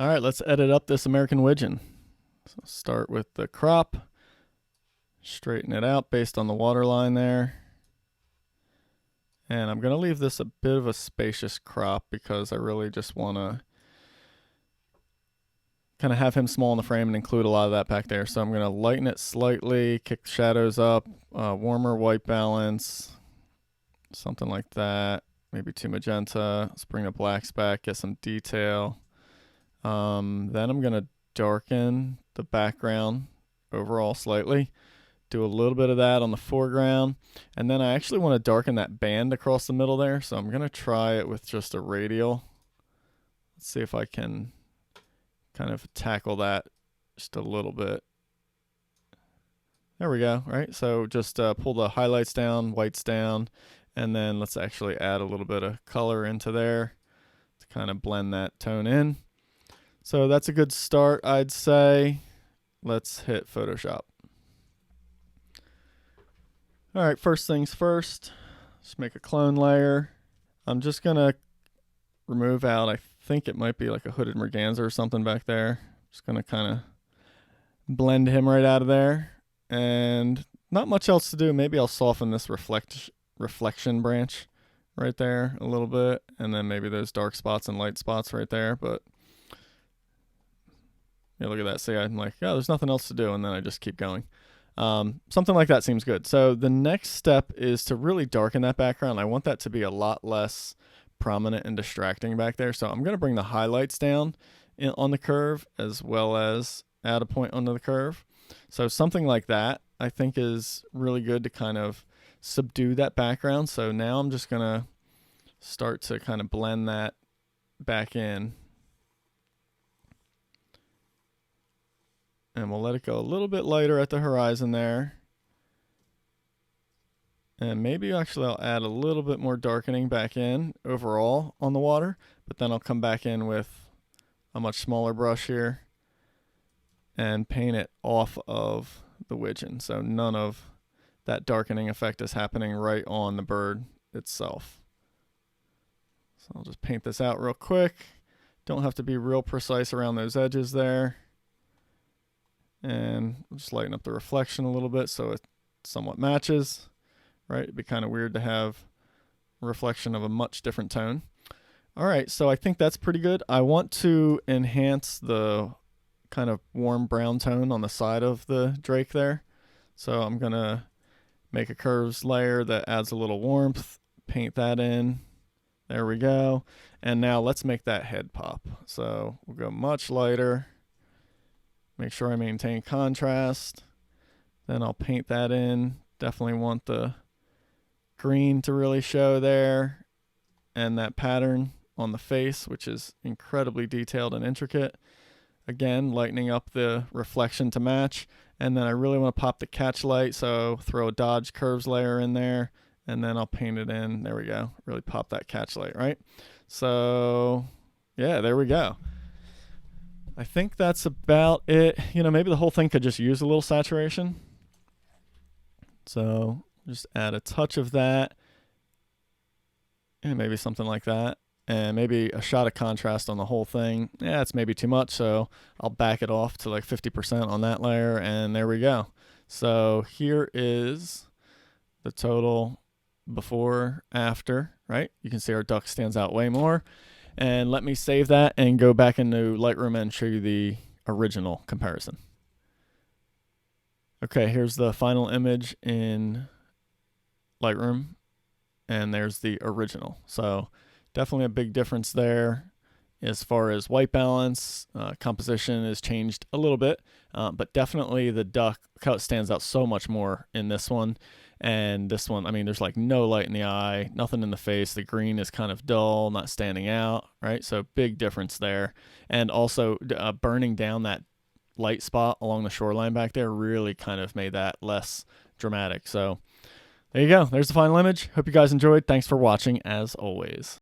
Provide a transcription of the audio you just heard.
All right, let's edit up this American Wigeon. So start with the crop, straighten it out based on the water line there. And I'm going to leave this a bit of a spacious crop because I really just want to kind of have him small in the frame and include a lot of that back there. So I'm going to lighten it slightly, kick the shadows up, warmer white balance, something like that. Maybe 2 magenta. Let's bring the blacks back, get some detail. Then I'm going to darken the background overall slightly. Do a little bit of that on the foreground. And then I actually want to darken that band across the middle there. So I'm going to try it with just a radial. Let's see if I can kind of tackle that just a little bit. There we go, right? So just pull the highlights down, whites down, and then let's actually add a little bit of color into there to kind of blend that tone in. So that's a good start, I'd say. Let's hit Photoshop. All right, first things first, just make a clone layer. I'm just gonna remove out, I think it might be like a hooded merganser or something back there. Just gonna kind of blend him right out of there. And not much else to do. Maybe I'll soften this reflection branch right there a little bit. And then maybe those dark spots and light spots right there. But yeah, look at that. See, I'm like, oh, there's nothing else to do. And then I just keep going. Something like that seems good. So the next step is to really darken that background. I want that to be a lot less prominent and distracting back there. So I'm going to bring the highlights down on the curve as well as add a point onto the curve. So something like that I think is really good to kind of subdue that background. So now I'm just going to start to kind of blend that back in. And we'll let it go a little bit lighter at the horizon there. And maybe actually I'll add a little bit more darkening back in overall on the water, but then I'll come back in with a much smaller brush here and paint it off of the Wigeon. So none of that darkening effect is happening right on the bird itself. So I'll just paint this out real quick. Don't have to be real precise around those edges there. And we'll just lighten up the reflection a little bit so it somewhat matches, right? It'd be kind of weird to have a reflection of a much different tone. All right, so I think that's pretty good. I want to enhance the kind of warm brown tone on the side of the drake there. So I'm gonna make a curves layer that adds a little warmth, paint that in. There we go. And now let's make that head pop. So we'll go much lighter. Make sure I maintain contrast. Then I'll paint that in. Definitely want the green to really show there. And that pattern on the face, which is incredibly detailed and intricate. Again, lightening up the reflection to match. And then I really want to pop the catch light, so throw a dodge curves layer in there. And then I'll paint it in. There we go. Really pop that catch light, right? So, yeah, there we go. I think that's about it. You know, maybe the whole thing could just use a little saturation. So just add a touch of that. And maybe something like that. And maybe a shot of contrast on the whole thing. Yeah, it's maybe too much, so I'll back it off to like 50% on that layer, and there we go. So here is the total before, after, right? You can see our duck stands out way more. And let me save that and go back into Lightroom and show you the original comparison. Okay, here's the final image in Lightroom, and there's the original. So definitely a big difference there as far as white balance. Composition is changed a little bit, but definitely the duck cut stands out so much more in this one. And this one, I mean, there's like no light in the eye, nothing in the face. The green is kind of dull, not standing out, right? So big difference there. And also burning down that light spot along the shoreline back there really kind of made that less dramatic. So there you go. There's the final image. Hope you guys enjoyed. Thanks for watching as always.